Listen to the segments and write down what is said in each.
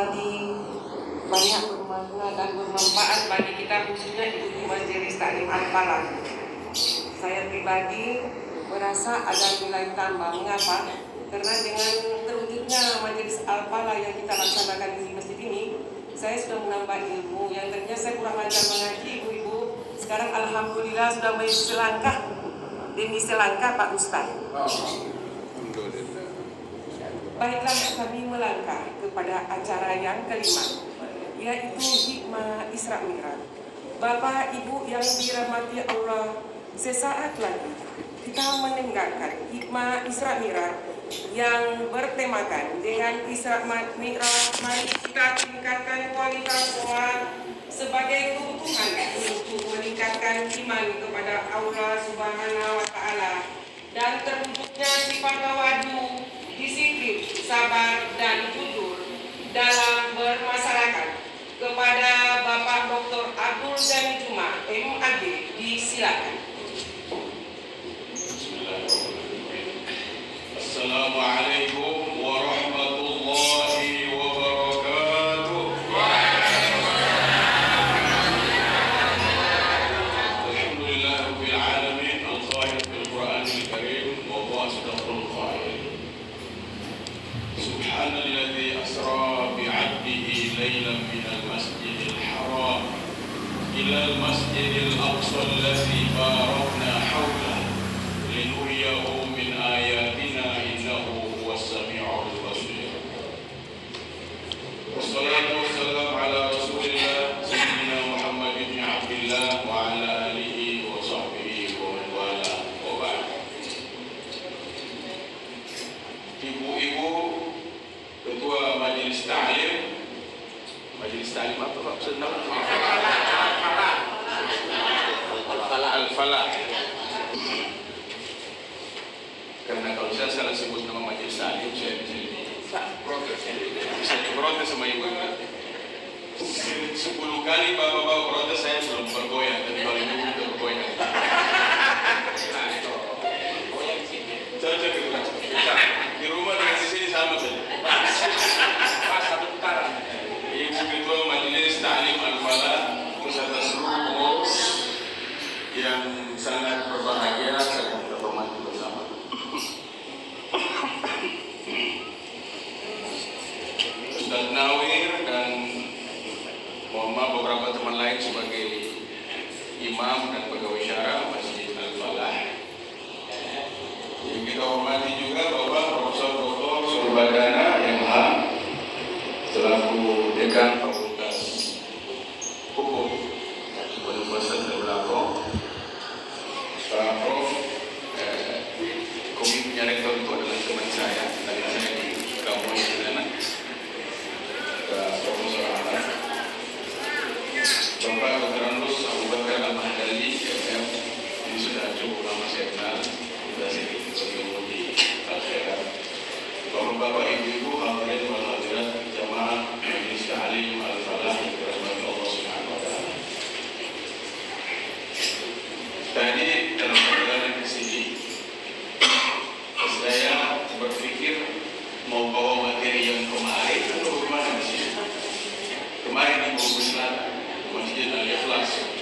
tadi banyak bermakna dan bermanfaat bagi kita, khususnya ibu Majelis Taklim Al-Falah. Saya pribadi merasa ada nilai tambah. Mengapa? Karena dengan terwujudnya Majelis Al-Falah yang kita laksanakan di masjid ini, saya sudah menambah ilmu yang tadinya saya kurang lancar mengaji, ibu-ibu. Sekarang alhamdulillah sudah selangkah demi selangkah Pak Ustaz. Baiklah, kami melangkah kepada acara yang kelima, yaitu hikmah Isra Mi'raj. Bapak Ibu yang dirahmati Allah, sesaat lagi kita mendengarkan hikmah Isra Mi'raj yang bertemakan dengan Isra Mi'raj. Mari kita tingkatkan kualitas sholat sebagai kebutuhan untuk meningkatkan iman kepada Allah Subhanahu wa Ta'ala dan terwujudnya sifat tawadu, disiplin, sabar, dan jujur dalam bermasyarakat. Kepada Bapak Dr. Abdul Ghani Juma, MAD, disilakan. Assalamualaikum warahmatullahi wabarakatuh. Alhamdulillah rabbil alamin, al-zahir fil Qur'anil Karim wa huwa asdaqul qailin. Subhanalladzi asra bi'abdihi laylan minal masjidil haram ilal masjidil aqsa alladzi barakna hawlahu linuriyahu min ayatina innahu huwas sami'ul basir. Wassalatu wassalamu ala Rasulillah sayyidina Muhammad ibn Abdillah wa ala alihi wa sahbihi wa man wala wa ba'd. Ibu-ibu Ketua Majelis Ta'lim, Majelis Ta'lim apa Pak? Al-Falah. Karena kalau saya salah sebut nama Majelis Ta'lim, saya bisa protes sama ibu. 10 kali bapak-bapak protes saya belum bergoyang, tapi kalau ibu udah bergoyang. Cocok itu kan? Di rumah dengan di sini sama saja. Pas satu putaran. Ibu Ketua Majelis Ta'lim Al-Falah beserta seluruh pengurus yang sangat berbahagia saya kita hormati bersama. Ustaz Nawir dan mohon maaf beberapa teman lain sebagai imam dan pegawai syara Masjid Al-Falah. Yang kita hormati juga Bapak Profesor Dr. Surbadana MH selaku Dekan Fakultas Hukum Universitas Belakang. Pak Prof, komitmennya rektor itu adalah teman saya. Tadi saya di kampus di sana. Pak Profesor Ahmad, Bapak Dr. Anus Abu Bakar Al-Mahdali, MM, ini sudah cukup lama saya kenal. Sudah sebelum di Al-Khairat. Bapak-bapak, ibu-ibu, hadirin wal hadirat, jamaah Majelis Ta'lim Al-Falah yang dirahmati Allah Subhanahu wa Ta'ala. Tadi dalam perjalanan ke sini, saya berpikir mau bawa materi yang kemarin atau bagaimana di sini. Kemarin di Bogor Selatan, Masjid Al-Ikhlas.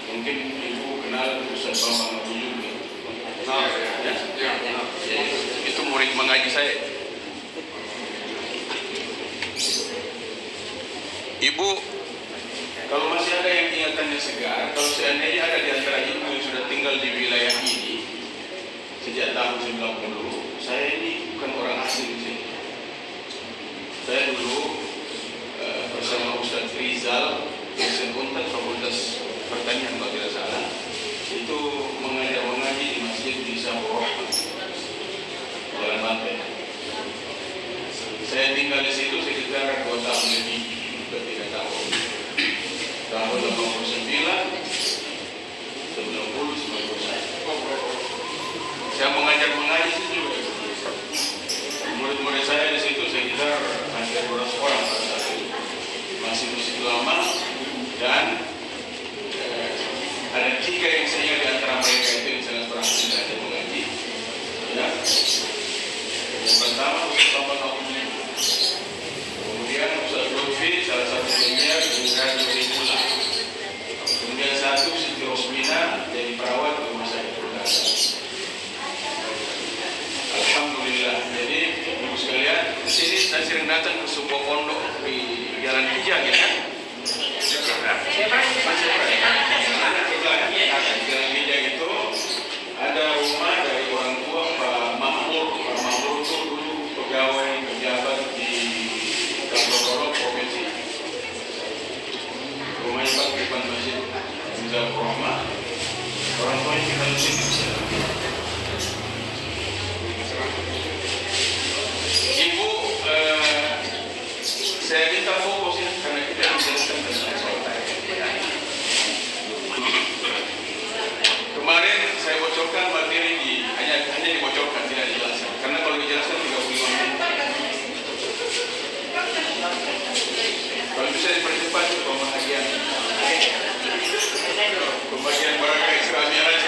Mungkin ibu kenal Ustaz Bambang Abu Yudhi. Ya, itu murid mengaji saya. Ibu, kalau masih ada yang ingatannya segar, kalau seandainya ada di antara ibu yang sudah tinggal di wilayah ini sejak tahun 90, saya ini bukan orang asing di sini. Saya dulu bersama Ustaz Rizal, dosen Unpad Fakultas Pertanian kalau tidak salah, itu mengaji di masjid di Saburah, Jalan Banten. Saya tinggal di situ sekitar 2 tahun lebih, 3 tahun. Tahun 89, 90, 91. Saya mengaji situ juga. Murid-murid saya di situ sekitar hampir 200 orang pada saat itu. Masih lama dan ada 3 yang saya di antara mereka itu yang sangat berhasil belajar mengaji. Ya. Yang pertama Ustaz Bambang Abu Yudhi. sebuah pondok di Jalan Kijang ya kan? Jalan Kijang itu ada rumah dari orang tua Pak Mahmur. Pak Mahmur itu dulu pegawai pejabat di Kabupaten Provinsi. Rumahnya Pak di depan masjid Mizal Rahmah. Orang tuanya kita di sini. Ibu, saya minta fokus ya karena kita menjelaskan tentang soal kemarin saya bocorkan materi hanya dibocorkan, tidak dijelaskan. Karena kalau dijelaskan 35 menit. Kalau bisa dipercepat pembagian barakah Isra Mi'raj.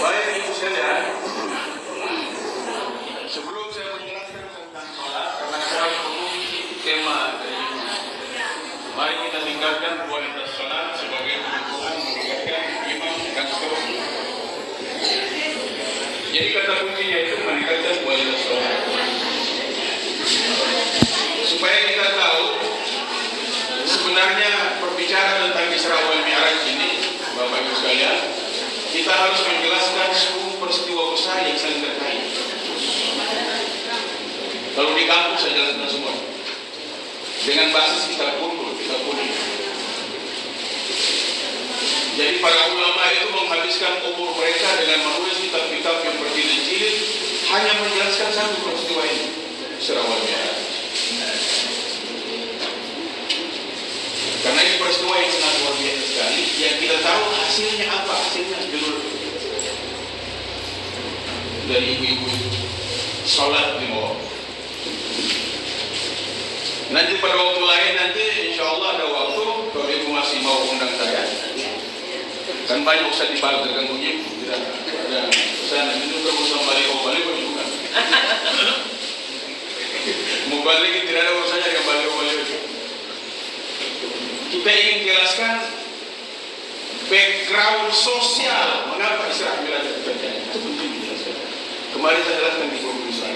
Baik, ibu sekalian, sebelum saya menjelaskan tentang sholat, karena saya tema dari mari kita tinggalkan kualitas sholat sebagai kebutuhan meningkatkan iman dan seterusnya. Jadi kata kuncinya itu meningkatkan kualitas sholat. Supaya kita tahu sebenarnya berbicara tentang Isra wal Mi'raj ini, Bapak Ibu sekalian, kita harus menjelaskan seluruh peristiwa besar yang saling terkait. Kalau di kampus saya jelaskan semua dengan basis kita kumpul. Jadi para ulama itu menghabiskan umur mereka dengan menulis kitab-kitab yang berjilid-jilid hanya menjelaskan satu peristiwa ini, Isra wal Mi'raj. Karena ini peristiwa yang sangat luar biasa sekali. Yang kita tahu hasilnya apa? Hasilnya judul dari ibu-ibu sholat di bawah. Nanti pada waktu lain nanti insya Allah ada waktu kalau ibu masih mau undang saya. Kan banyak usah dibalik terganggu ibu. Tidak ada sana itu berusaha balik bukan. Mau balik tidak ada urusannya dengan balik. Kita ingin jelaskan background sosial mengapa Isra Mi'raj terjadi. Itu penting dijelaskan. Kemarin saya jelaskan di grup Isra.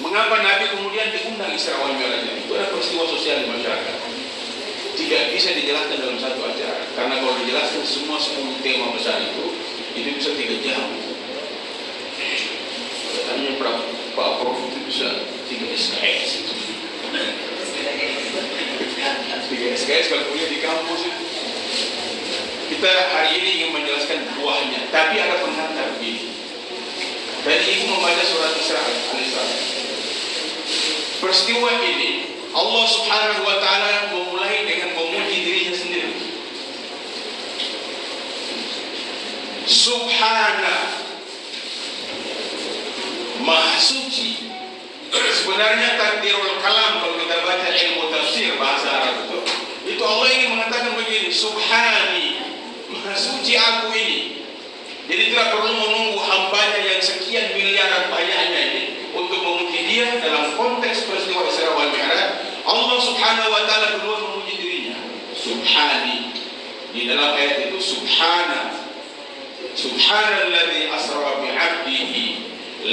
Mengapa Nabi kemudian diundang Isra wal Mi'raj itu ada peristiwa sosial di masyarakat. Tidak bisa dijelaskan dalam satu acara. Karena kalau dijelaskan semua 10 tema besar itu bisa 3 jam. Katanya Pak Prof itu bisa 3 SKS itu. 3 SKS kalau kuliah di kampus itu. Kita hari ini ingin menjelaskan buahnya, tapi ada penghantar begini. Tadi ibu membaca surat Isra Al-Isra. Peristiwa ini Allah Subhanahu wa taala memulai dengan memuji dirinya sendiri. Subhana, Maha Suci. Sebenarnya takdirul kalam kalau kita baca ilmu tafsir bahasa Arab itu Allah ingin mengatakan begini, Subhani, Maha Suci aku ini. Jadi tidak perlu menunggu hambanya yang sekian miliaran banyaknya ini untuk memuji dia dalam konteks peristiwa Isra wal Mi'raj. Allah Subhanahu wa taala duluan memuji dirinya. Subhani. Di dalam ayat itu Subhanalladzi asra bi 'abdihi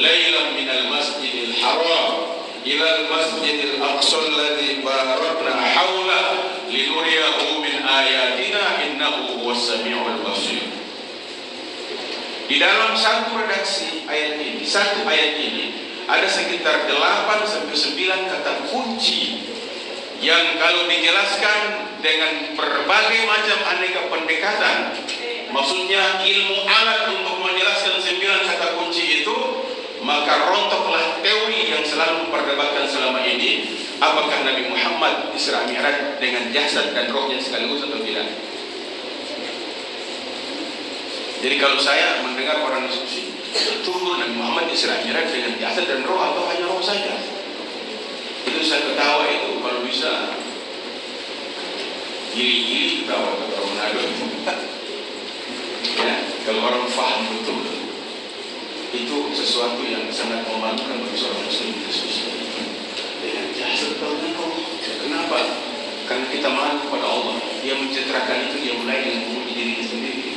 lailan minal masjidil haram ilal masjidil aqsa alladzi barakna haula linuriyahu min ayatina innahu huwas samiul basir. Di dalam satu redaksi ayat ini, satu ayat ini ada sekitar 8 sampai 9 kata kunci yang kalau dijelaskan dengan berbagai macam aneka pendekatan, maksudnya ilmu alat untuk menjelaskan 9 kata kunci itu, maka rontoklah teori yang selalu memperdebatkan selama ini, apakah Nabi Muhammad Isra Mi'raj dengan jasad dan rohnya sekaligus atau tidak. Jadi kalau saya mendengar orang diskusi, tunggu Nabi Muhammad Isra Mi'raj dengan jasad dan roh atau hanya roh saja, itu saya ketawa itu kalau bisa gili-gili ketawa Manado itu. Ya, kalau orang faham betul sesuatu yang sangat memalukan bagi seorang muslim khususnya. Dengan jasad tauhid Allah. Kenapa? Karena kita malu kepada Allah. Dia mencitrakan itu, dia mulai dengan memuji dirinya sendiri.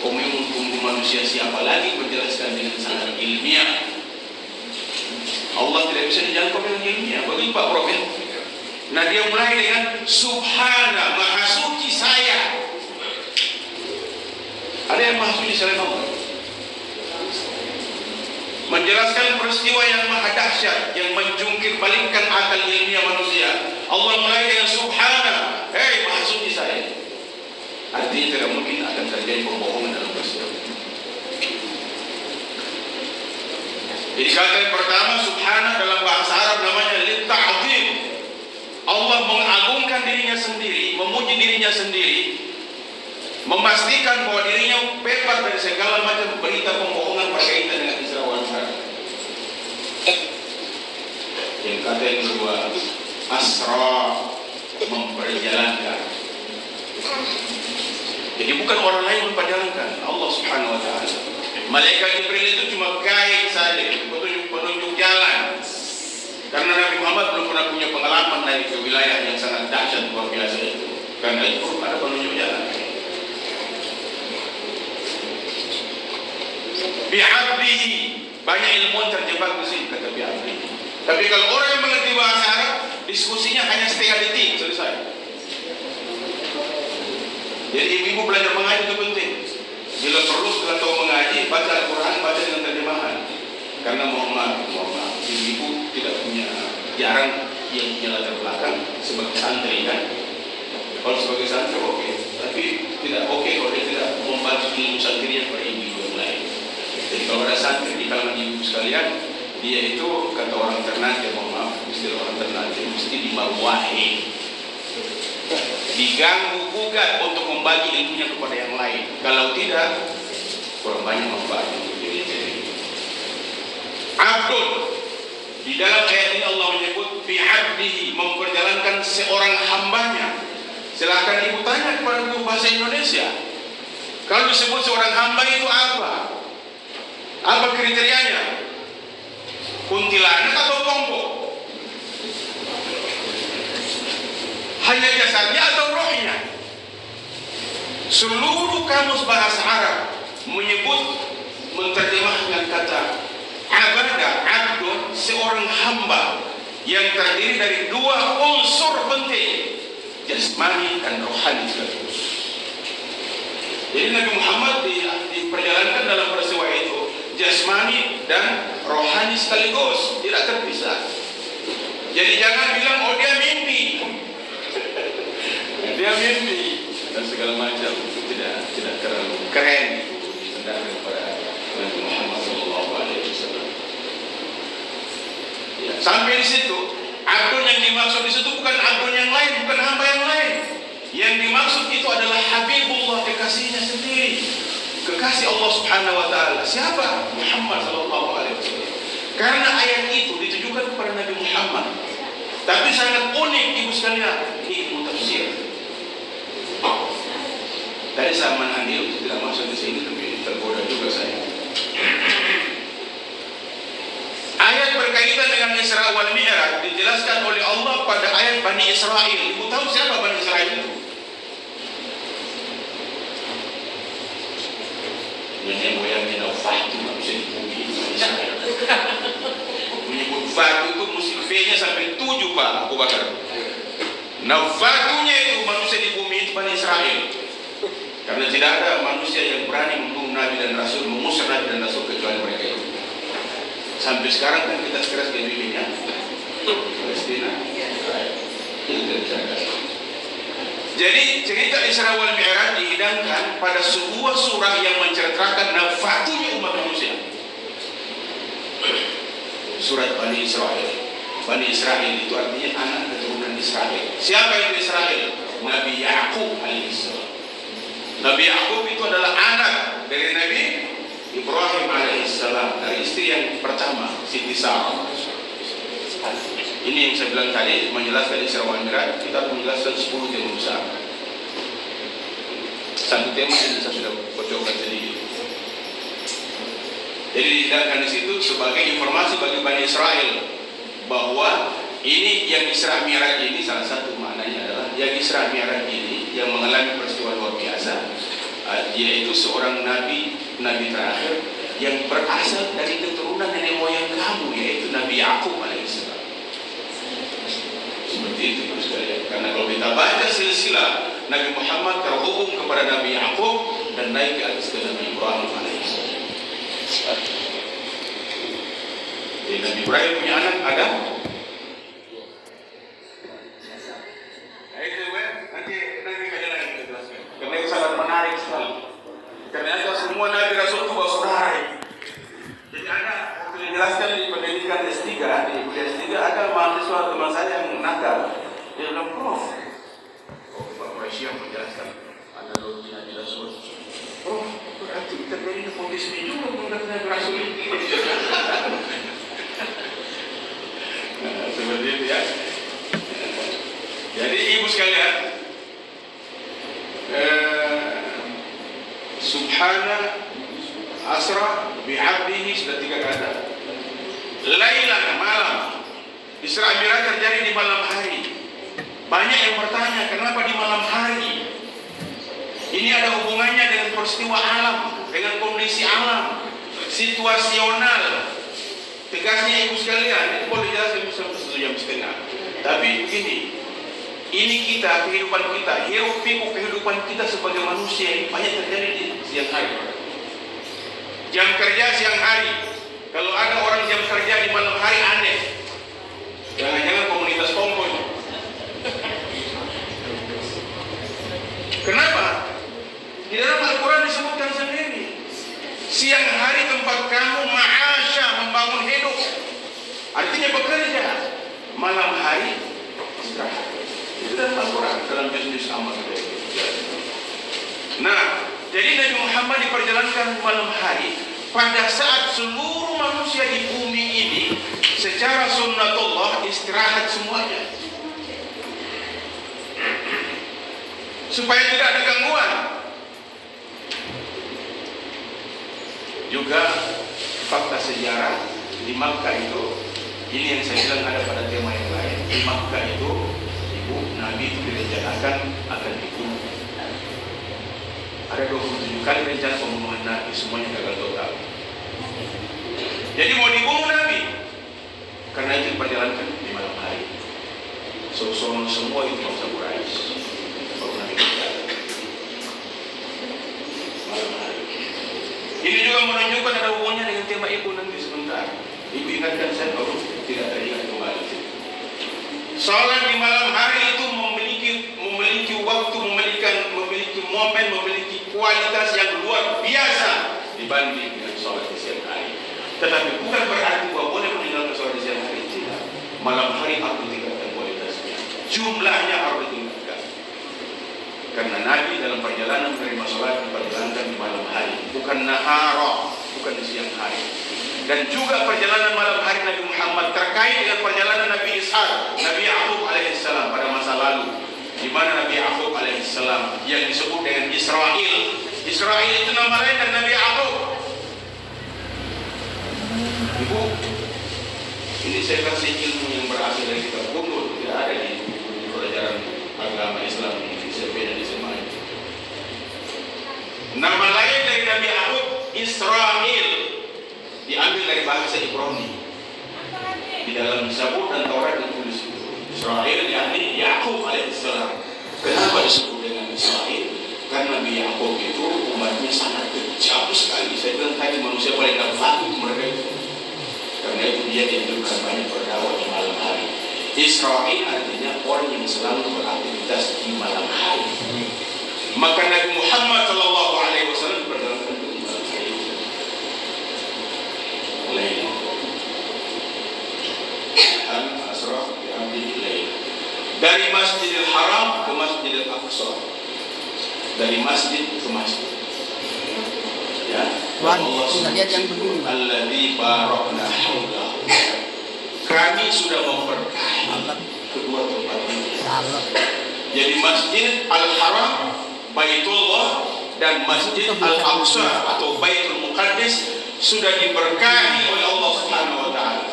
Umum manusia siapa lagi menjelaskan dengan sangat ilmiah. Allah tidak bisa dijangkau dengan ilmiah. Bagi Pak Prof. Nah, dia mulai dengan Subhana, Maha Suci saya. Ada yang Maha Suci selain Allah? Menjelaskan peristiwa yang maha dahsyat, yang menjungkir balikkan akal ilmiah manusia. Allah mulai dengan Subhana, hei Maha Suci saya. Artinya tidak mungkin akan terjadi pembohongan dalam peristiwa. Jadi kata yang pertama Subhana dalam bahasa Arab namanya litta'zim. Allah mengagungkan dirinya sendiri, memuji dirinya sendiri, memastikan bahwa dirinya bebas dari segala macam berita pembohongan berkaitan dengan Isra wal Mi'raj. Yang kata yang kedua, asra, memperjalankan. Jadi bukan orang lain memperjalankan, Allah Subhanahu wa taala. Malaikat Jibril itu cuma guide saja, penunjuk jalan. Karena Nabi Muhammad belum pernah punya pengalaman naik ke wilayah yang sangat dahsyat luar biasa itu. Karena itu ada penunjuk jalan. Bi'abdihi, banyak ilmuwan terjebak di sini kata bi'abdihi. Tapi kalau orang yang mengerti bahasa Arab, diskusinya hanya setengah detik selesai. Jadi ibu-ibu belajar mengaji itu penting. Bila perlu setelah tahu mengaji, baca Al-Quran, baca dengan terjemahan. Karena mohon maaf, ibu-ibu tidak punya, jarang yang punya latar belakang sebagai santri kan. Kalau sebagai santri oke, tapi tidak oke kalau dia tidak membaca ilmu santrinya pada ibu-ibu yang lain. Jadi kalau ada santri di kalangan ibu sekalian, dia itu kata orang Ternate, mohon maaf, istilah orang Ternate mesti dimarwahi, diganggu gugat untuk membagi ilmunya kepada yang lain. Kalau tidak, kurang banyak manfaat untuk diri sendiri. Abdul, di dalam ayat ini Allah menyebut bi'abdihi, memperjalankan seorang hambanya. Silakan ibu tanya kepada guru bahasa Indonesia. Kalau disebut seorang hamba itu apa? Apa kriterianya? Kuntilanak atau pompo? Hanya jasadnya atau rohnya? Seluruh kamus bahasa Arab menyebut, menerjemahkan kata abadah, abdun, seorang hamba yang terdiri dari dua unsur penting, jasmani dan rohani sekaligus. Jadi Nabi Muhammad diperjalankan dalam peristiwa itu jasmani dan rohani sekaligus, tidak terpisah. Jadi jangan bilang oh dia mimpi, dia mimpi dan segala macam, itu tidak terlalu keren ditendang kepada Nabi Muhammad SAW. Ya, sampai di situ, abdun yang dimaksud di situ bukan abdun yang lain, bukan hamba yang lain. Yang dimaksud itu adalah Habibullah, kekasihnya sendiri, kekasih Allah Subhanahu wa taala. Siapa? Muhammad SAW. Karena ayat itu ditujukan kepada Nabi Muhammad. Tapi sangat unik ibu sekalian, ilmu tafsir. Tadi saya menandil untuk tidak masuk di sini, tapi tergoda juga saya. Ayat berkaitan dengan Isra wal Mi'raj dijelaskan oleh Allah pada ayat Bani Israel. Ibu tahu siapa Bani Israel itu? Nenek moyangnya Fatu, manusia di bumi Israel. Menyebut Fatu itu mesti V-nya sampai 7 Pak Abu Bakar. Fatunya itu manusia di bumi itu Bani Israel. Karena tidak ada manusia yang berani membunuh Nabi dan Rasul, mengusir Nabi dan Rasul kecuali mereka itu. Sampai sekarang kan kita keras ke dunia, Palestina, Israel. Jadi cerita Isra wal Mi'raj dihidangkan pada sebuah surah yang menceritakan nafatunya umat manusia. Surat Bani Israel. Bani Israel itu artinya anak keturunan Israel. Siapa itu Israel? Nabi Ya'qub alaihissalam. Nabi Ya'qub itu adalah anak dari Nabi Ibrahim alaihissalam, dari istri yang pertama, Siti Sarah. Ini yang saya bilang tadi, menjelaskan Isra wal Mi'raj, kita menjelaskan 10 tema besar. Satu tema yang saya sudah bocorkan sedikit. Jadi dihidangkan di situ sebagai informasi bagi Bani Israel bahwa ini yang Isra Mi'raj ini salah satu maknanya adalah yang Isra Mi'raj ini yang mengalami peristiwa luar biasa, yaitu seorang nabi terakhir yang berasal dari keturunan nenek moyang kamu, yaitu Nabi Yakub alaihissalam. Seperti itu sekalian. Karena kalau kita baca silsilah Nabi Muhammad terhubung kepada Nabi Yakub dan naik ke atas ke Nabi Ibrahim alaihissalam. Jadi Nabi Ibrahim punya anak Adam. Nanti kajian lagi kita jelaskan. Karena itu sangat menarik sekali. Ternyata semua Nabi Rasul itu bawa saudara. Jadi ada waktu dijelaskan di pendidikan S3, di kuliah S3 ada mahasiswa teman saya yang nakal. Dia bilang, Prof, Pak Malaysia menjelaskan analogi Nabi Rasul. Prof, berarti terjadi nepotisme juga mengenai Nabi Rasul ini. Seperti itu ya. Jadi ibu sekalian, Subhana asra bi'abdihi sudah 3 kata. Lailan malam. Isra Mi'raj terjadi di malam hari. Banyak yang bertanya kenapa di malam hari. Ini ada hubungannya dengan peristiwa alam, dengan kondisi alam, situasional. Tegasnya ibu sekalian, itu boleh jelaskan sampai 1 jam setengah. Tapi begini, ini kita, kehidupan kita, hiruk pikuk kehidupan kita sebagai manusia ini banyak terjadi di siang hari. Jam kerja siang hari. Kalau ada orang jam kerja di malam hari aneh. Jangan-jangan komunitas tomboy. Kenapa? Di dalam Al-Quran disebutkan sendiri. Siang hari tempat kamu ma'asya, membangun hidup. Artinya bekerja. Malam hari istirahat. Itu dalam Al-Quran, dalam juz amal. Nah, jadi Nabi Muhammad diperjalankan malam hari pada saat seluruh manusia di bumi ini secara sunnatullah istirahat semuanya, supaya tidak ada gangguan. Juga fakta sejarah di Makkah itu, ini yang saya bilang ada pada tema yang lain. Di Makkah itu, ibu Nabi itu direncanakan akan dibunuh. Ada 27 kali rencana pembunuhan Nabi, semuanya gagal total. Jadi mau dibunuh Nabi, karena itu diperjalankan di malam hari. Soal semua itu bangsa Quraisy, baru Nabi berjalan malam hari. Ini juga menunjukkan ada hubungannya dengan tema ibu nanti sebentar. Ibu ingatkan saya baru tidak teringat kembali. Salat di malam hari itu memiliki waktu, memiliki momen, memiliki kualitas yang luar biasa dibanding dengan salat di siang hari. Tetapi bukan berarti bahwa boleh meninggalkan salat di siang hari. Tidak. Malam hari harus ditingkatkan kualitasnya. Jumlahnya harus ditingkatkan. Karena Nabi dalam perjalanan menerima salat diperjalankan di malam hari, bukan nahara, bukan di siang hari. Dan juga perjalanan malam hari Nabi Muhammad terkait dengan perjalanan Nabi Ishaq, Nabi Yakub alaihissalam pada masa lalu, di mana Nabi Yakub alaihissalam yang disebut dengan Israel. Israel itu nama lain dari Nabi Yakub. Ibu, ini saya kasih ilmu yang berasal dari kitab Qur'an, tidak ada di pelajaran agama Islam di SMP dan di SMA. Nama lain dari Nabi Yakub Israel, diambil dari bahasa Ibrani. Di dalam Zabur dan Taurat ditulis Israel, yakni Yakub alaihissalam. Kenapa disebut dengan Israel? Karena Nabi Yakub itu umatnya sangat kejam sekali. Saya bilang tadi manusia paling gak mereka itu. Karena itu dia dianjurkan banyak berdakwah di malam hari. Israel artinya orang yang selalu beraktivitas di malam hari. Maka Nabi Muhammad SAW berjalan di malam hari. Lain. Al-Asrah diambil lain. Dari Masjidil Haram ke Masjidil Aqsa. Dari masjid ke masjid. Ya. Allah subhanahu alladzi barakna haulahu. Kami sudah memberkahi kedua tempat ini. Jadi Masjid Al-Haram, Baitullah, dan Masjid Al-Aqsa atau Baitul Muqaddis sudah diberkahi oleh Allah Subhanahu wa taala.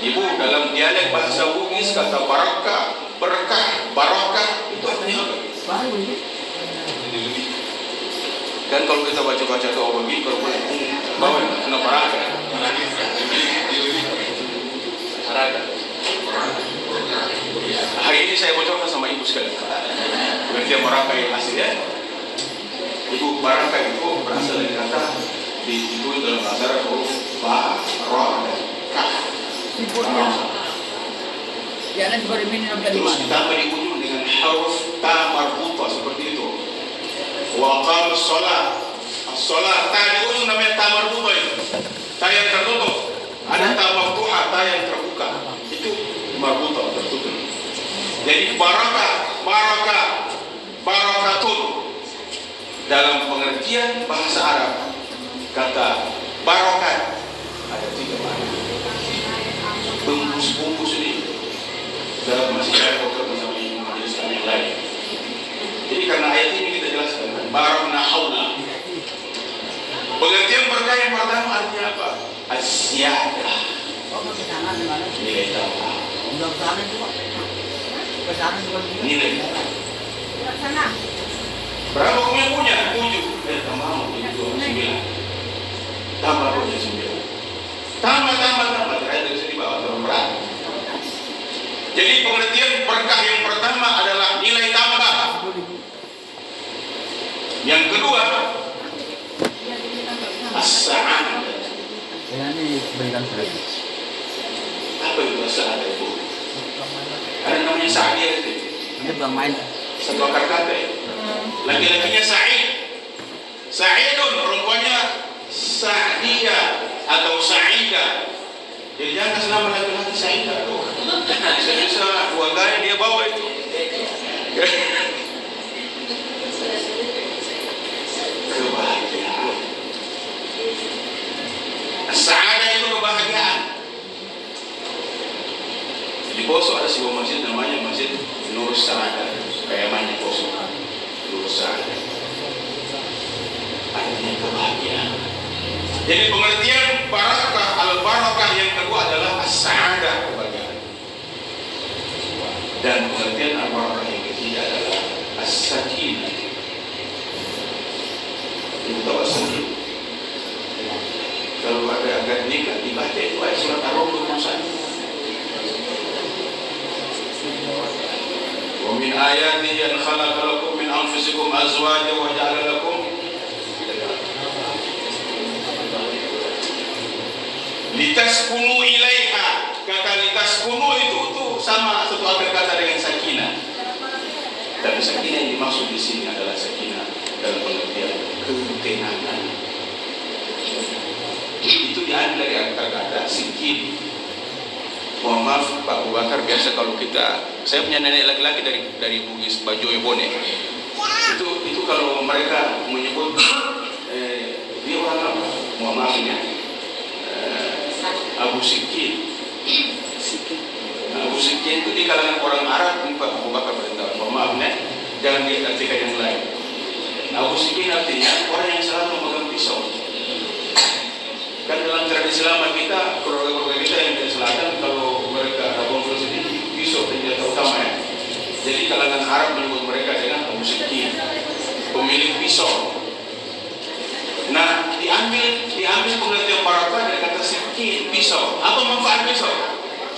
Ibu, dalam dialek bahasa Bugis kata barakah, berkah, barakah itu artinya apa? Kan kalau kita baca-baca doa begini kalau bawa kena barakah. Hari ini saya bocorkan sama ibu sekali. Pengertian barakah yang aslinya. Ibu, barakah itu berasal dari kata ditulis dalam bahasa Arab huruf ba, ra, dan kaf. Terus ditambah di ujung dengan huruf ta marbuta seperti itu. Wa qamus shalah. As-shalah ta di ujung namanya ta marbuta itu. Ta yang tertutup. Ada ta maftuha, ta yang terbuka. Itu marbuta tertutup. Jadi barakah, barakatun. Dalam pengertian bahasa Arab kata barokat ada 3 makna. Bungkus-bungkus ini dalam masih ada beberapa majelis yang lain. Jadi karena ayat ini kita jelaskan barakna haula. Pengertian berkah yang pertama artinya apa? Asyadah. Nilai tambah. Nilai. Berapa kamu punya? 7. Tambah 9. Tambah 9. Tambah. Terakhir dari sini bawa terberat. Jadi pengertian berkah yang pertama adalah nilai tambah. Yang kedua, as-sa'adah. Ini berikan gratis. Apa itu as-sa'adah itu? Ada namanya sa'adah itu. Ini bang main. Satu akar kata ya. Laki-lakinya Sa'id. Sa'idun, perempuannya Sa'diyah atau Sa'idah. Jadi jangan kasih nama laki-laki Sa'idah. Bisa-bisa 2 gaya dia bawa itu. Kebahagiaan. Sa'adah itu kebahagiaan. Di Poso ada sebuah masjid namanya Masjid Nur Sa'adah. Kayak main di Poso. Nur Sa'adah. Artinya kebahagiaan. Jadi pengertian barakah, al-barakah yang kedua adalah as-sa'adah, kebahagiaan. Dan pengertian al-barakah yang ketiga adalah as-sakinah. Ibu tahu as-sakinah? Kalau ada akad nikah dibaca itu ayat surat Ar-Rum 21. Wa min ayatihi an khalaqa lakum min anfusikum azwajan wa ja'ala lakum litaskunu ilaiha. Kata litaskunu itu sama satu akar kata dengan sakinah. Tapi sakinah yang dimaksud di sini adalah sakinah dalam pengertian ketenangan. Itu diambil dari akar kata sikin. Mohon maaf Pak Abu Bakar, biasa kalau saya punya nenek laki-laki dari Bugis Bajoy Bone. Itu kalau mereka menyebut dia orang apa? Mohon maaf ya. Abu Sikin. Abu Sikin itu di kalangan orang Arab. Pak Abu Bakar beritahu, mohon maaf ya, jangan diartikan yang lain. Abu Sikin artinya orang yang selalu memegang pisau. Kan dalam tradisi lama kita, keluarga-keluarga kita yang di selatan, kalau mereka ada konflik sedikit, pisau senjata utama ya. Jadi kalangan Arab menyebut mereka dengan Abu Sikin, pemilik pisau. Nah, diambil pengertian barakah dari kata sikin, pisau. Apa manfaat pisau?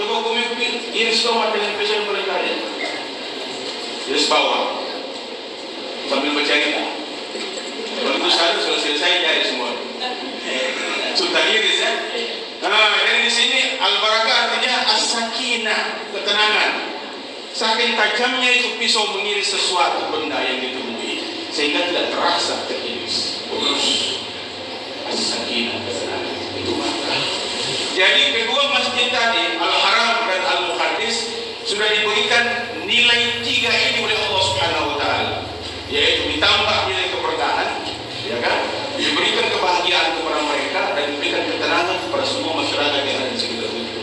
Coba kau iris tomat dengan pisau yang paling kaya. Iris bawah sambil mencari. Kalau itu sudah selesai cari semua. Sudah iris ya. Nah, dari di sini al-barakah artinya as-sakinah, ketenangan. Saking tajamnya itu pisau mengiris sesuatu benda yang ditemui sehingga tidak terasa teriris. Terus as-sakinah, ketenangan itu maka. Jadi kedua masjid tadi Al-Haram dan Al-Muqaddis sudah diberikan nilai 3 ini oleh Allah Subhanahu wa taala, yaitu ditambah nilai keberkahan, ya kan? Diberikan kebahagiaan kepada mereka dan diberikan ketenangan kepada semua masyarakat yang ada di sekitar itu.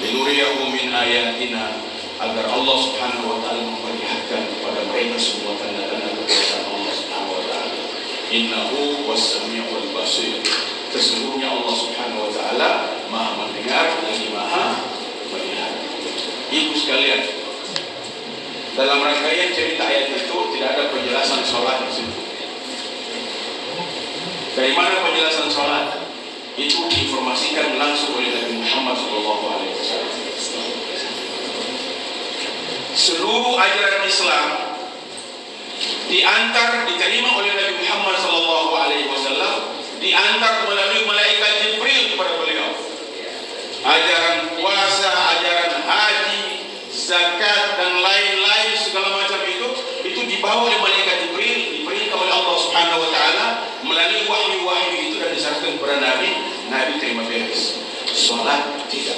Linuriyahu min ayatina, agar Allah Subhanahu wa taala memperlihatkan kepada mereka semua tanda-tanda kekuasaan Allah Subhanahu wa taala. Innahu was-sami'ul basir. Sesungguhnya Allah Subhanahu wa taala Maha mendengar lagi Maha melihat. Ibu sekalian, dalam rangkaian cerita ayat itu tidak ada penjelasan sholat di situ. Dari mana penjelasan sholat? Itu diinformasikan langsung oleh Nabi Muhammad SAW. Seluruh ajaran Islam diterima oleh Nabi Muhammad SAW, diantar melalui malaikat Jibril kepada beliau. Ajaran puasa, ajaran haji, zakat dan lain-lain segala macam itu dibawa oleh malaikat Jibril, diperintah oleh Allah Subhanahu wa taala melalui wahyu-wahyu itu dan disampaikan kepada Nabi terima beres. Salat tidak.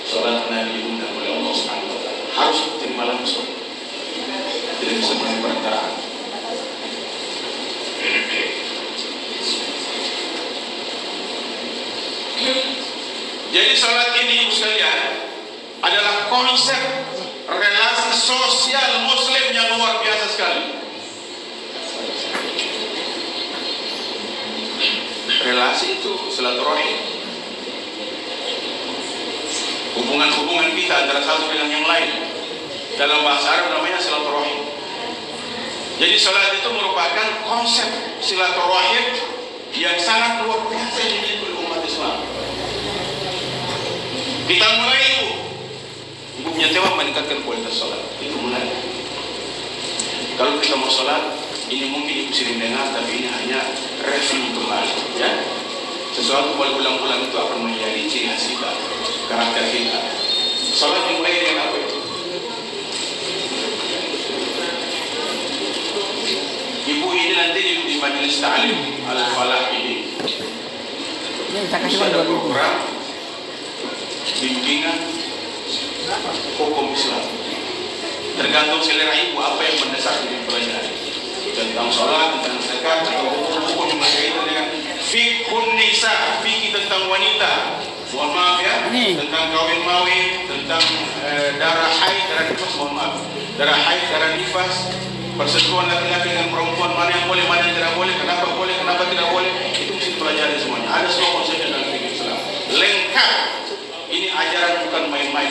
Salat Nabi diundang oleh Allah Subhanahu wa taala, harus terima langsung. Tidak bisa melalui perantaraan. Jadi salat ini ibu sekalian adalah konsep relasi sosial Muslim yang luar biasa sekali. Relasi itu silaturahim, hubungan-hubungan kita antara satu dengan yang lain. Dalam bahasa Arab namanya silaturahim. Jadi salat itu merupakan konsep silaturahim yang sangat luar biasa yang dimiliki oleh umat Islam. Kita mulai ibu punya tema meningkatkan kualitas sholat. Itu mulai. Kalau kita mau sholat, ini mungkin ibu sering dengar, tapi ini hanya review kembali, ya. Sesuatu boleh ulang-ulang itu akan menjadi ciri khas kita, karakter kita. Sholat dimulai dengan apa itu? Ibu ini nanti di majelis ta'lim Al-Falah ini. Ada program bimbingan hukum Islam. Tergantung selera ibu apa yang mendesak di pelajaran. Tentang sholat, tentang zakat, atau hukum yang berkaitan dengan fiqhun nisa, fikih tentang wanita. Mohon maaf ya, tentang kawin-mawin, tentang darah haid, darah nifas, mohon maaf. Darah haid, darah nifas, persetujuan laki-laki dengan perempuan, mana yang boleh, mana yang tidak boleh, kenapa tidak boleh, itu mesti dipelajari semuanya. Ada semua konsepnya dalam fikih Islam. Lengkap. Ini ajaran bukan main-main.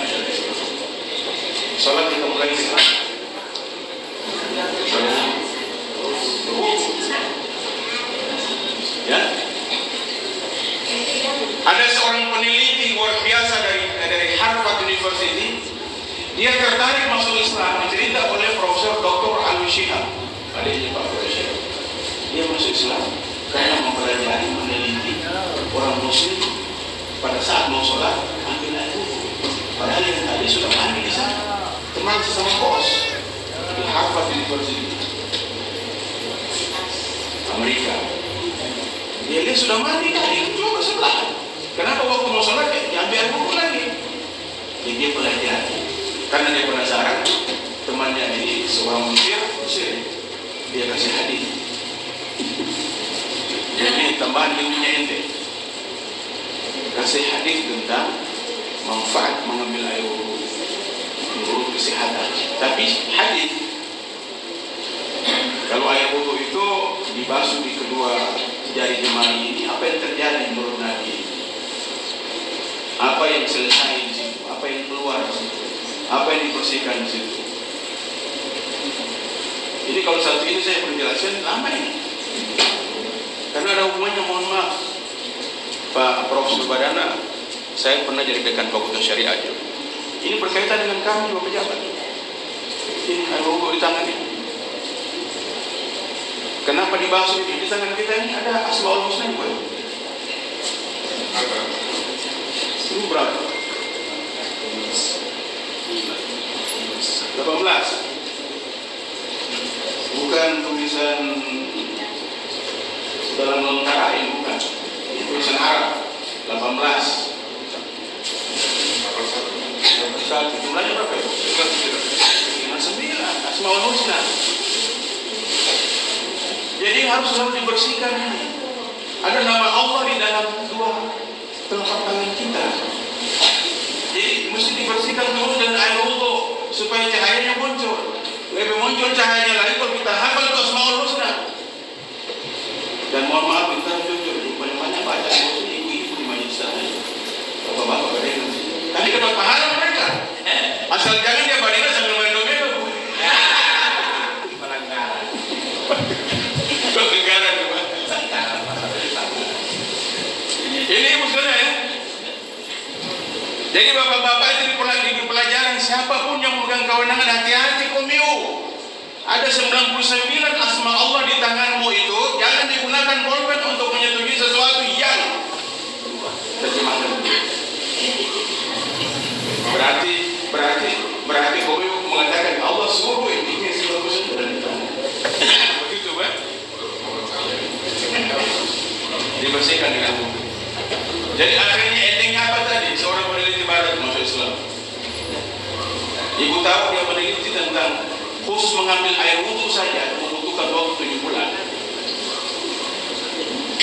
Salat kita mulai sekarang. Ya. Ada seorang peneliti luar biasa dari Harvard University. Dia tertarik masuk Islam. Dicerita oleh Profesor Dr. Alwi Shihab. Adanya Pak Profesor. Dia masuk Islam karena mempelajari, meneliti orang Muslim pada saat mau sholat ambil air wudhu. Padahal yang tadi sudah mandi di sana. Teman sesama bos di Harvard University Amerika. Dia lihat sudah mandi tadi, coba sebelah. Kenapa waktu mau sholat diambil air wudhu lagi? Jadi dia pelajari. Karena dia penasaran, temannya ini seorang Mesir, dia kasih hadiah. Jadi tambahan ilmunya ente. Kasih hadis tentang manfaat mengambil air wudhu menurut kesehatan. Tapi hadis kalau air wudhu itu dibasuh di kedua jari jemari ini, apa yang terjadi menurut Nabi? Apa yang selesai di situ? Apa yang keluar di situ? Apa yang dibersihkan di situ? Jadi kalau satu ini saya berjelaskan lama ini, karena ada hubungannya. Mohon maaf Pak Profesor Badana, saya pernah jadi dekan Fakultas Syariah juga. Ini berkaitan dengan kami dua pejabat. Ini air wudhu di tangan ini. Kenapa dibasuh di tangan kita ini? Ada Asmaul Husna juga. Ini berapa? 18. Bukan tulisan dalam lentera ini, bukan. Ini tulisan Arab. 18. Jumlahnya berapa ya? 9 Asmaul Husna. Jadi harus selalu dibersihkan ini. Ada nama Allah di dalam dua telapak tangan kita. Jadi mesti dibersihkan dulu dengan air wudhu supaya cahayanya muncul. Lebih muncul cahayanya lagi kalau kita hafal itu Asmaul Husna. Dan mohon maaf kita jujur, banyak baca ibu-ibu di majelis taklim, bapak-bapak badai. Tapi dapat pahala mereka. Asal jangan dia badai sambil main domino. Pelanggaran juga. Ini ibu sekalian ya. Jadi bapak-bapak itu di pelajaran siapapun yang memegang kewenangan hati-hati komiu. Ada 99 asma Allah di tanganmu itu, jangan digunakan pulpen untuk menyetujui sesuatu yang terjemahkan. Berarti komiu mengatakan Allah suruh ini 99. Begitu kan? Dibersihkan dengan wudhu. Jadi akhirnya endingnya apa tadi? Seorang peneliti barat masuk Islam. Ibu tahu dia meneliti tentang khusus mengambil air wudhu saja membutuhkan waktu 7 bulan.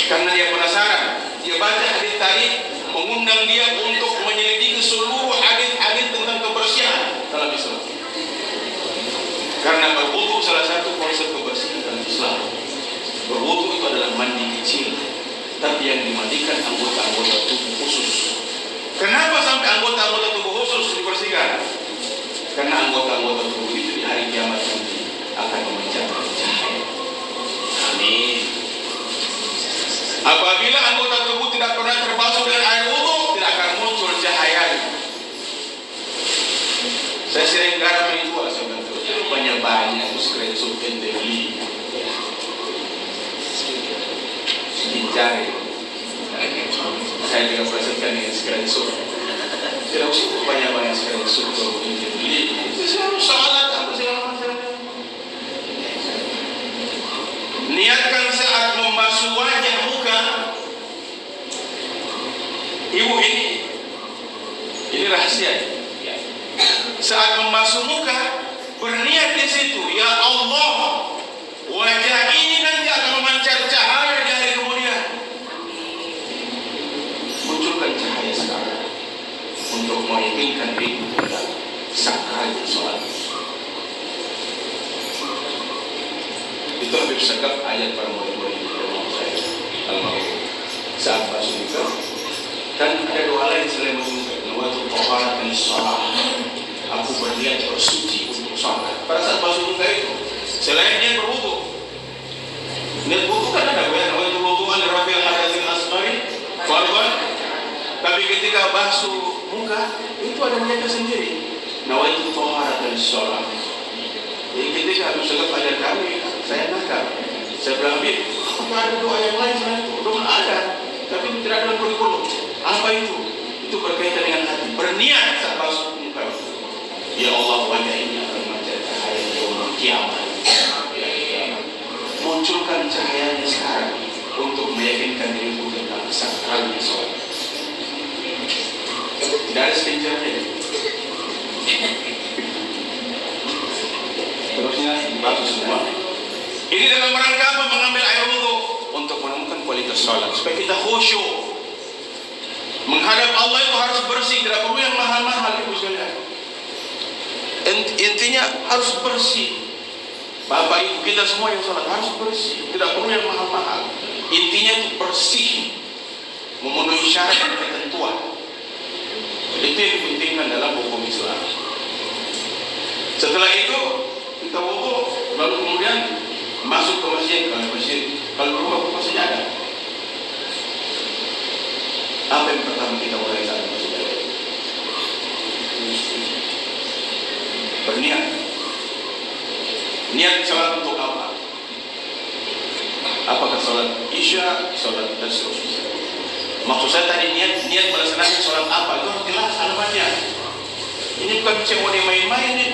Karena dia penasaran, dia baca hadis tadi mengundang dia untuk menyelidiki seluruh hadis-hadis tentang kebersihan dalam Islam. Karena berwudhu salah satu konsep kebersihan dalam Islam. Berwudhu itu adalah mandi kecil, tapi yang dimandikan anggota-anggota tubuh khusus. Kenapa sampai anggota-anggota tubuh khusus dibersihkan? Karena anggota-anggota tubuh itu di hari kiamat nanti akan memancarkan cahaya. Amin. Apabila anggota tubuh tidak pernah terbasuh dengan air wudhu, tidak akan muncul cahaya. Saya sering garap itu, saya bantu. Banyak screenshot beli. Dicari. Saya juga presentkan dengan screenshot. Tidak usah banyak screenshot kalau beli. Itu salat apa segala macam. Niatkan saat membasuh wajah muka. Ibu ini rahasia. Saat membasuh muka, berniat di situ, ya Allah, wajah ini nanti akan memancar cahaya di hari kemudian. Munculkan cahaya sekarang untuk meyakinkan diri kita sakralnya sholat. Itu lebih segap ayat para murid-murid saya Al-Ma'un saat basuh muka. Dan ada doa lain selain basuh muka, nawaitu taharatan sholat. Aku berniat bersuci untuk sholat. Pada saat basuh muka itu, selain dia berwudu, niat wudu kan ada nawaitu wudu'an lirafil hadatsil asghari farduan. Tapi ketika basuh muka itu ada niatnya sendiri. Nawaitu taharatan sholat. Jadi ketika habis sholat pada kami, saya nakal. Saya bilang, apakah ada doa yang lain selain itu? Doa ada, tapi tidak dalam kurikulum. Apa itu? Itu berkaitan dengan hati. Berniat saat basuh muka. Ya Allah, wajah ini akan memancar cahaya di yaumul kiamat. Munculkan cahayanya sekarang untuk meyakinkan dirimu tentang sakralnya sholat. Tidak ada sekencarnya. Terusnya dibasuh semua. Ini dalam rangka apa? Mengambil air wudhu untuk menemukan kualitas sholat supaya kita khusyuk. Menghadap Allah itu harus bersih, tidak perlu yang mahal-mahal ibu sekalian. Intinya harus bersih. Bapak ibu kita semua yang sholat harus bersih, tidak perlu yang mahal-mahal. Intinya itu bersih, memenuhi syarat dan ketentuan. Itu yang dipentingkan dalam hukum Islam. Setelah itu kita wudhu, lalu kemudian masuk ke masjid. Kalau rumah masjid ada. Apa yang pertama kita mulai saat masuk? Berniat. Niat sholat untuk apa? Apakah sholat isya, sholat dan seterusnya? Maksud saya tadi niat melaksanakan sholat apa? Itu harus jelas alamatnya. Ini bukan COD main-main ini.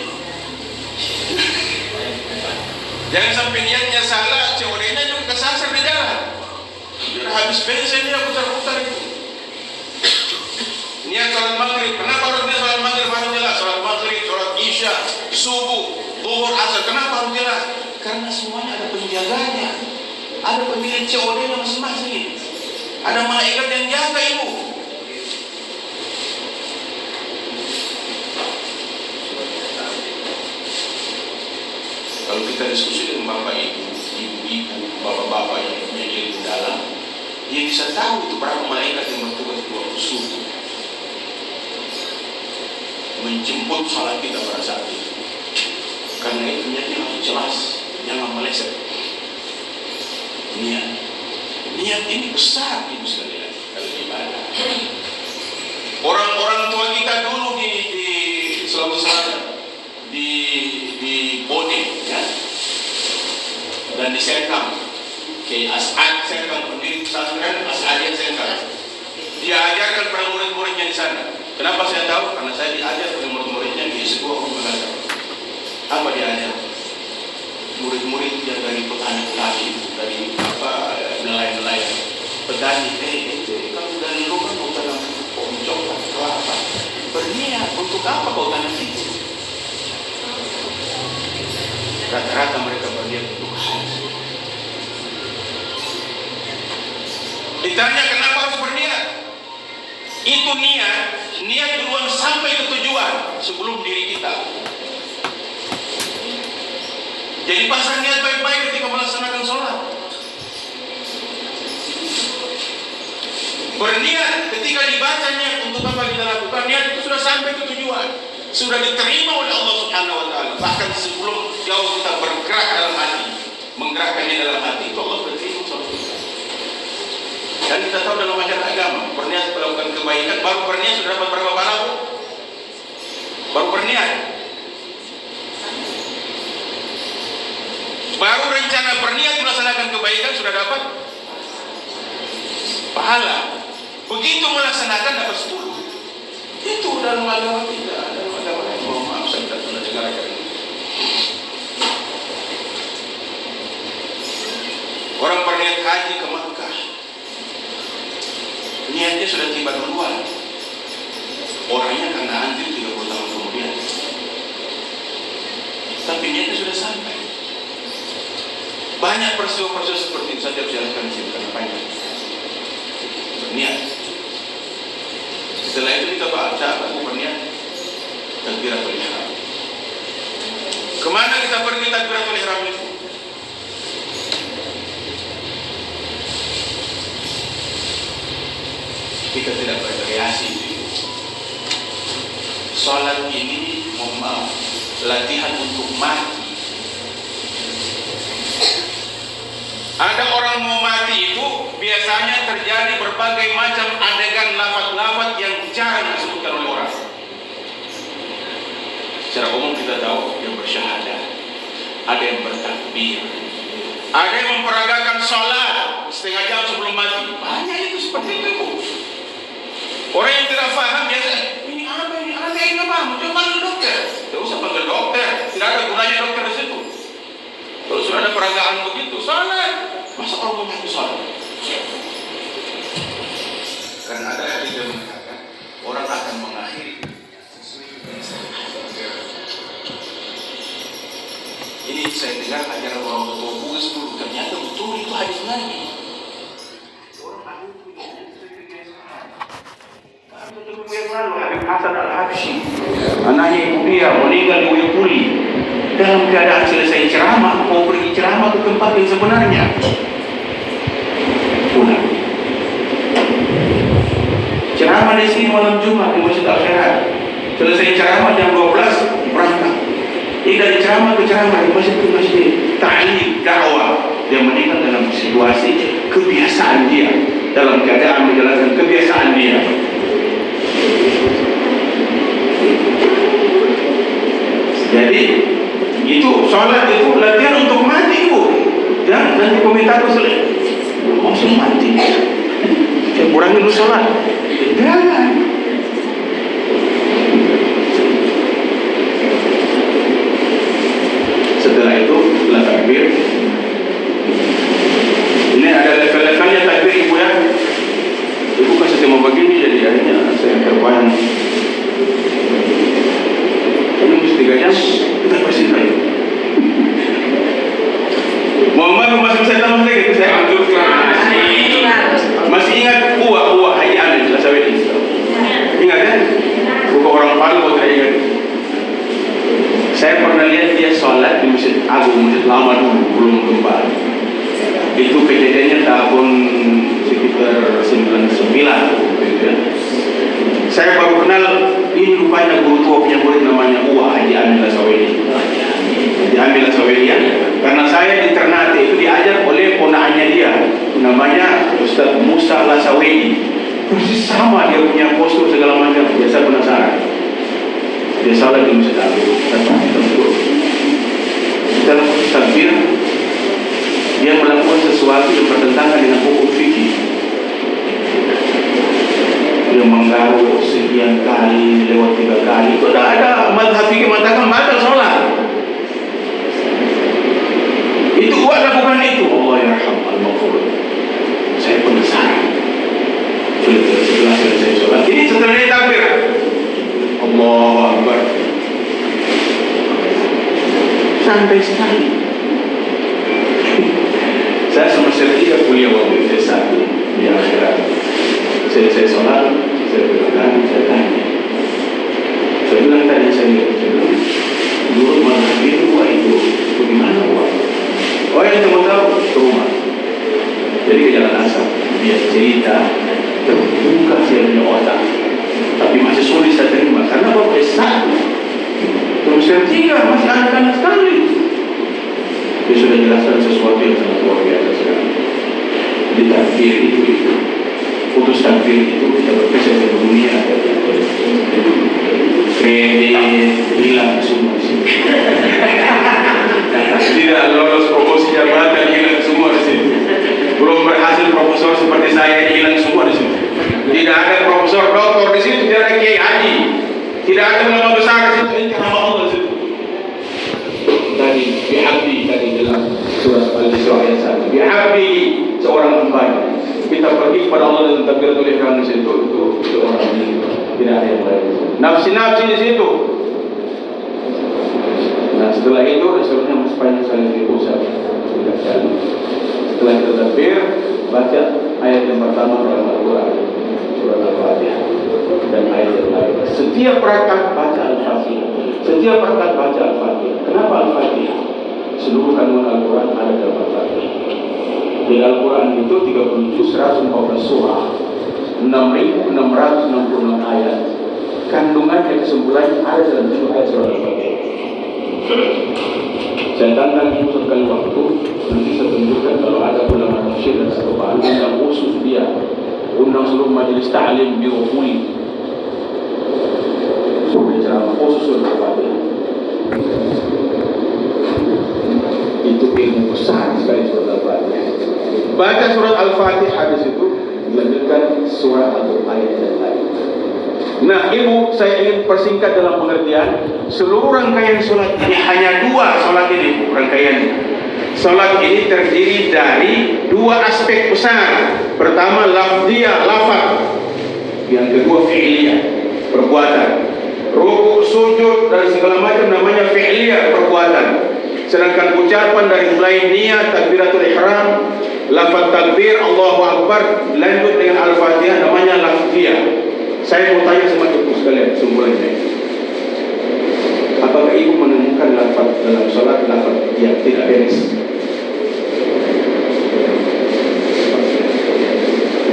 Jangan sampai niatnya salah, COD-nya juga kesasar di jalan. Sudah habis bensin dia putar-putar itu. Niat sholat maghrib, kenapa harus dia sholat maghrib? Harus jelas sholat maghrib, sholat isya, subuh, zuhur, asar. Kenapa harus jelas? Karena semuanya ada penjaganya, ada pemilik COD-nya masing-masing. Ada malaikat yang jaga ibu. Kalau kita kita diskusi dengan bapak ibu, ibu-ibu, bapak-bapak yang punya ilmu dalam, dia bisa tahu itu berapa malaikat yang bertugas di waktu subuh menjemput salat kita pada saat itu. Karena itu niatnya harus jelas, jangan meleset. Niat ini besar ibu sekalian kalau ibadah. Orang tua kita dulu di Sulawesi Selatan, di Bone, ya, dan di Sengkang, kayak As'ad Sengkang, pendiri pesantren As'adian Sengkang, dia ajarkan para murid-muridnya di sana. Kenapa saya tahu? Karena saya diajar oleh murid-muridnya di sebuah universitas. Apa dia ajar? Murid-murid yang dari petani, dari nelayan, petani, kamu dari rumah mau tanam pohon coklat, kelapa, berniat untuk apa kau tanam itu? Rata-rata mereka berniat untuk haji. Ditanya kenapa harus berniat? Itu niat duluan sampai ke tujuan sebelum diri kita. Jadi pasang niat baik-baik ketika melaksanakan sholat. Berniat ketika dibacanya untuk apa kita lakukan, niat itu sudah sampai ke tujuan, sudah diterima oleh Allah Subhanahu wa taala. Bahkan sebelum jauh kita bergerak dalam hati, menggerakkannya dalam hati, itu Allah sudah terima sholat kita. Dan kita tahu dalam ajaran agama, berniat melakukan kebaikan, baru berniat sudah dapat berapa pahala? Baru berniat. Baru rencana berniat melaksanakan kebaikan sudah dapat pahala. Begitu melaksanakan dapat 10. Itu dalam agama kita, dalam agama yang mohon maaf saya tidak pernah dengar ini. Orang berniat haji ke Makkah, niatnya sudah tiba duluan. Orangnya karena antri 30 tahun kemudian, tapi niatnya sudah sampai. Banyak peristiwa-peristiwa seperti itu saja jelaskan di sini karena panjang. Berniat. Setelah itu kita baca aku berniat takbiratul ihram. Kemana kita pergi takbiratul ihram itu? Kita tidak berkreasi. Salat ini mohon maaf, latihan untuk mati. Ada orang mau mati itu biasanya terjadi berbagai macam adegan lafaz-lafaz yang jarang disebutkan oleh orang. Secara umum kita tahu yang bersyahadat, ada yang bertakbir, ada yang memperagakan sholat setengah jam sebelum mati. Banyak itu seperti itu. Orang yang tidak paham biasa, ini nggak paham, coba panggil dokter. Tidak usah panggil dokter, tidak ada gunanya dokter di situ. Kalau sudah ada peragaan begitu, sholat. Masa orang mau mati sholat? Karena ada hadis yang mengatakan orang akan mengakhiri ini saya dengar ajaran orang tua Bugis dulu, ternyata betul itu hadis Nabi. Orang ahli itu yang lalu Habib Hasan Al-Habsyi, anaknya ibu dia meninggal di Uyepuri. Dalam keadaan selesai ceramah, mau pergi ceramah ke tempat yang sebenarnya. Pulang. Ceramah di sini malam Jumat di Masjid Al-Khair. Selesai ceramah jam 12 berangkat. Dari ceramah ke ceramah di masjid ke masjid, ta'lim, dakwah. Dia meninggal dalam situasi kebiasaan dia, dalam keadaan menjalankan kebiasaan dia. Jadi itu sholat itu latihan untuk mati bu. Dan nanti komentarku selesai langsung mati. Saya kurangin dulu sholat. Jangan. Setelah itu setelah takbir, ini ada level-levelnya takbir ibu ya. Ibu kasih tema begini jadi akhirnya saya terbayang. Ini mesti 3 jam kita bersintai. Muhammad masih bisa tambah lagi, saya anjurkan. Masih ingat buah Haji Amin sudah saya ingat kan? Bukan orang Palu tidak ingat. Saya pernah lihat dia sholat di Masjid Agung, Masjid lama dulu, belum gempa. Itu kejadiannya tahun sekitar 99 gitu ya. Saya baru kenal ini rupanya guru tua punya murid namanya Haji Amin Lasaweli. Haji Amin Lasaweli ya. Karena saya di Ternate itu diajar oleh ponakannya dia namanya Ustaz Musa Lasaweli. Persis sama dia punya postur segala macam. Biasa penasaran. Dia salah di Masjid Agung. Dalam takbir dia melakukan sesuatu yang bertentangan dengan hukum fikih. Dia menggaruk sekian kali lewat 3 kali. Itu tidak ada mazhab fikih mengatakan batal sholat. Itu buat lakukan itu. Allah yarham al-maghfur. Saya penasaran. Setelah selesai sholat ini setelah dia takbir Allahu Akbar, santai sekali. Saya semester 3 kuliah waktu itu S1 di akhirat. Selesai sholat, saya bilang, saya tanya. Saya bilang tadi saya bilang, dulu mazhab itu itu bagaimana Pak? Oh yang cuma tahu ke rumah. Jadi ke Jalan Asam, dia cerita, terbuka saya punya otak. Tapi masih sulit saya terima karena baru S1. Terus yang 3 masih anak-anak sekali. Dia sudah jelaskan sesuatu yang sangat luar biasa sekali. Di takbir itu putus takbir itu kita berpisah ke dunia. Kredit hilang semua di sini. Tidak lolos promosi jabatan hilang semua di sini. Belum berhasil profesor seperti saya hilang semua di sini. Tidak ada profesor doktor di sini, tidak ada kiai haji, tidak ada ulama besar di situ. Ini nama Allah di situ. Tadi bihabdi tadi dalam surah Al-Isra ayat 1. Bihabdi seorang hamba. Kita pergi kepada Allah dan takbiratul ihram di situ. Itu orang ini tidak ada yang lain. Nafsi-nafsi di situ. Nah setelah itu sebenarnya sepanjang sekali di pusat. Setelah kita takbir, baca ayat yang pertama dalam Al-Quran, surah Al-Fatihah dan ayat yang lain. Setiap rakaat baca Al-Fatihah. Setiap rakaat baca Al-Fatihah. Kenapa Al-Fatihah? Seluruh kandungan Al-Quran ada dalam Al-Fatihah. Di Al-Quran itu 37 114 surah, 6.666 ayat. Kandungannya kesimpulannya ada dalam surah Al-Fatihah. Saya tantang ibu sekali waktu, nanti saya tunjukkan kalau ada ulama tafsir dan satu bahan undang khusus dia, undang seluruh majelis ta'lim di Rufuli, sebagai ceramah khusus surah Al-Fatihah. Itu ilmu besar sekali surah Al-Fatihah. Baca surah Al-Fatihah di situ, dilanjutkan surah atau ayat yang lain. Nah, ibu, saya ingin persingkat dalam pengertian seluruh rangkaian solat ini hanya 2 solat ini rangkaiannya. Solat ini terdiri dari 2 aspek besar. Pertama lafziyah, lafaz. Yang kedua fi'liyah, perbuatan. Rukuk, sujud dan segala macam namanya fi'liyah, perbuatan. Sedangkan ucapan dari mulai niat takbiratul ihram, lafaz takbir Allahu Akbar, lanjut dengan Al-Fatihah namanya lafziyah. Saya mau tanya sama ibu sekalian semuanya. Apakah ibu menemukan lafaz dalam sholat lafaz yang tidak beres?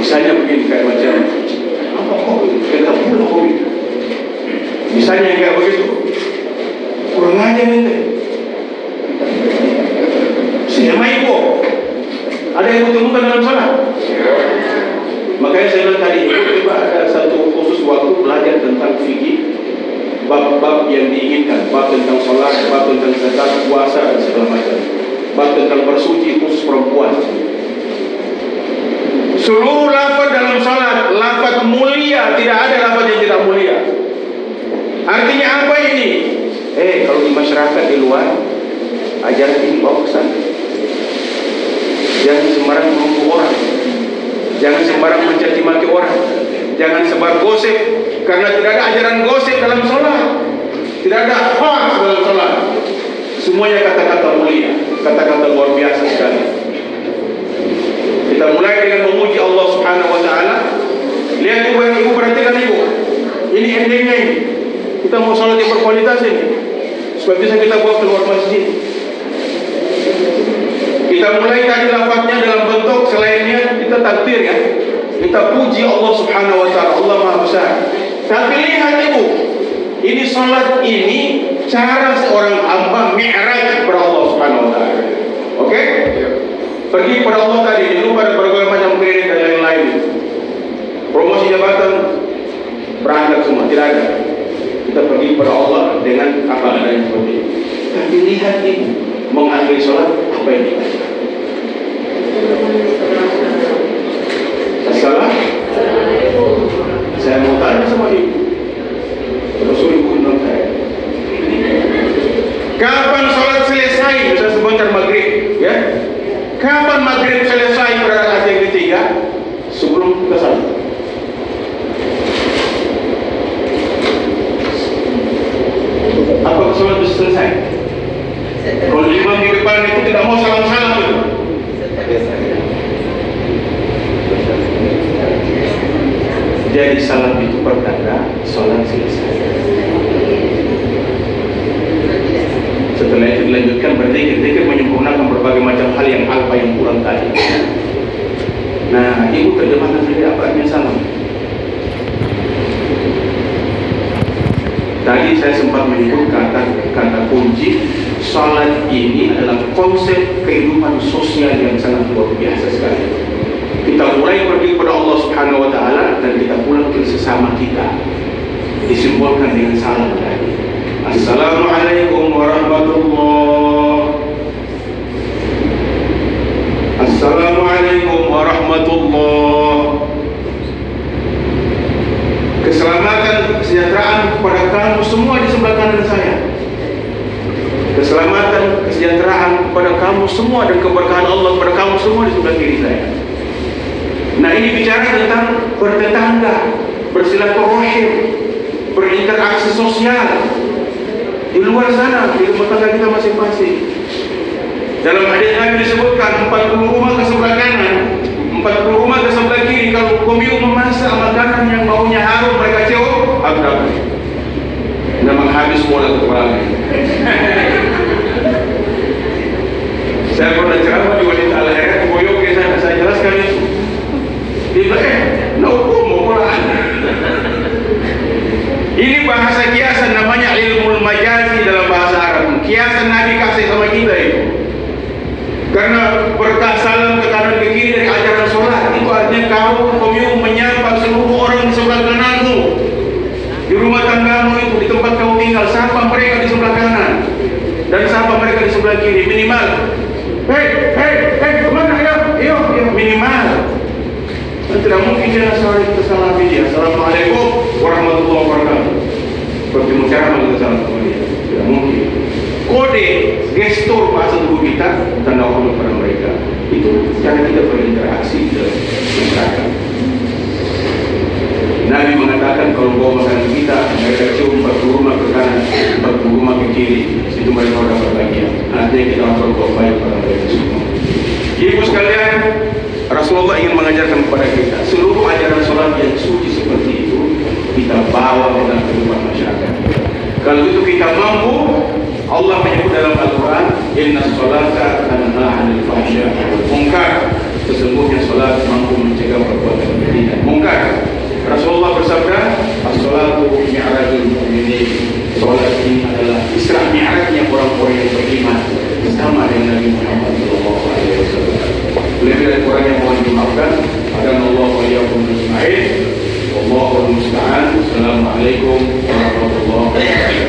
Misalnya begini kayak macam apa kok kita pulang kok? Misalnya kayak begitu. Kurang aja nanti. Siapa ibu? Ada yang temukan dalam sholat? Makanya saya bilang tadi coba ada satu khusus waktu belajar tentang fikih, bab-bab yang diinginkan, bab tentang sholat, bab tentang zakat, puasa dan segala macam, bab tentang bersuci khusus perempuan. Seluruh lafaz dalam sholat, lafaz mulia, tidak ada lafaz yang tidak mulia. Artinya apa ini? Kalau di masyarakat di luar, ajaran ini bawa ke sana. Jangan sembarang menuduh orang. Jangan sembarang mencaci maki orang. Jangan sebar gosip, karena tidak ada ajaran gosip dalam sholat. Tidak ada hoax dalam sholat. Semuanya kata-kata mulia, kata-kata luar biasa sekali. Kita mulai dengan memuji Allah Subhanahu Wa Taala. Lihat ibu perhatikan ibu. Ini endingnya ini. Kita mau sholat yang berkualitas ini. Sebab itu kita bawa keluar masjid. Kita mulai tadi lafaznya dalam bentuk selainnya kita takbir ya. Kita puji Allah Subhanahu wa taala, Allah Maha Besar. Tapi lihat Ibu, ini salat ini cara seorang hamba mi'raj kepada Allah Subhanahu wa taala. Oke? Pergi kepada Allah tadi, di luar berbagai macam kredit dan lain-lain. Promosi jabatan berangkat semua, tidak ada. Kita pergi kepada Allah dengan apa adanya seperti itu. Tapi lihat Ibu, mengakhiri salat apa yang dibaca? Assalamualaikum. Saya mau tanya sama Ibu. Rasul Ibu undang saya. Kapan salat selesai? Bisa sebentar maghrib, ya? Kapan maghrib selesai pada rakaat yang ketiga? Sebelum kita salat. Apa salat bisa selesai? Kalau imam di depan itu tidak mau salam-salam itu. Jadi salam itu pertanda salat selesai. Setelah itu dilanjutkan berzikir menyempurnakan berbagai macam hal yang apa yang kurang tadi. Nah, Ibu terjemahkan sendiri apa artinya salam. Tadi saya sempat menyebut kata kunci. Salat ini adalah konsep kehidupan sosial yang sangat luar biasa sekali. Kita mulai pergi kepada Allah Subhanahu wa taala dan kita pulang ke sesama kita. Disimbolkan dengan salam tadi. Assalamualaikum warahmatullahi. Assalamualaikum warahmatullahi. Keselamatan, kesejahteraan kepada kamu semua di sebelah kanan saya. Keselamatan, kesejahteraan kepada kamu semua dan keberkahan Allah kepada kamu semua di sebelah kiri saya. Nah, ini bicara tentang bertetangga, bersilaturahim, berinteraksi sosial di luar sana, di rumah tangga kita masing-masing. Dalam hadis Nabi disebutkan 40 rumah ke sebelah kanan, 40 rumah ke sebelah kiri. Kalau kamu memasak makanan yang baunya harum, mereka cium, habis. Memang habis bola kepala. Saya pernah ceramah di wanita al-hayat, boyok ke sana, saya jelaskan itu. Dia bilang, hukum mau pulang. Ini bahasa kiasan, namanya ilmu majazi dalam bahasa Arab. Kiasan Nabi kasih sama kita itu. Karena berkah salam ke kanan ke kiri dari ajaran sholat, itu artinya kamu menyapa seluruh orang di sebelah kananmu. Di rumah tanggamu itu, di tempat kamu tinggal, sapa mereka di sebelah kanan dan sapa mereka di sebelah kiri. Minimal, hei, kemana ya? Iyo, minimal. Dan tidak mungkin dia saling kesalahan dia. Assalamualaikum warahmatullahi wabarakatuh. Seperti mencerama kita salam sama dia. Tidak mungkin. Kode, gestur bahasa tubuh kita, tanda hormat pada mereka. Itu cara kita berinteraksi dengan masyarakat. Nabi mengatakan kalau bawa makanan kita, mereka cium 40 rumah ke kanan, 40 rumah ke kiri, situ mereka dapat bagian. Artinya kita harus berbuat baik pada mereka semua. Ibu sekalian, Rasulullah ingin mengajarkan kepada kita seluruh ajaran sholat yang suci seperti itu kita bawa dalam kehidupan masyarakat. Kalau itu kita mampu, Allah menyebut dalam Al-Quran, Inna sholata tanha 'anil fahsya'i wal munkar. Sesungguhnya sholat mampu mencegah perbuatan keji dan munkar. Rasulullah bersabda, as-sholatu mi'rajul mu'minin. Sholat ini adalah Isra Mi'rajnya orang-orang yang beriman bersama dengan Nabi Muhammad SAW. Lebih dari kurang yang mohon dimaafkan. Adanallahu wa iyyakum ajma'in. Wallahul musta'an. Assalamualaikum warahmatullahi wabarakatuh.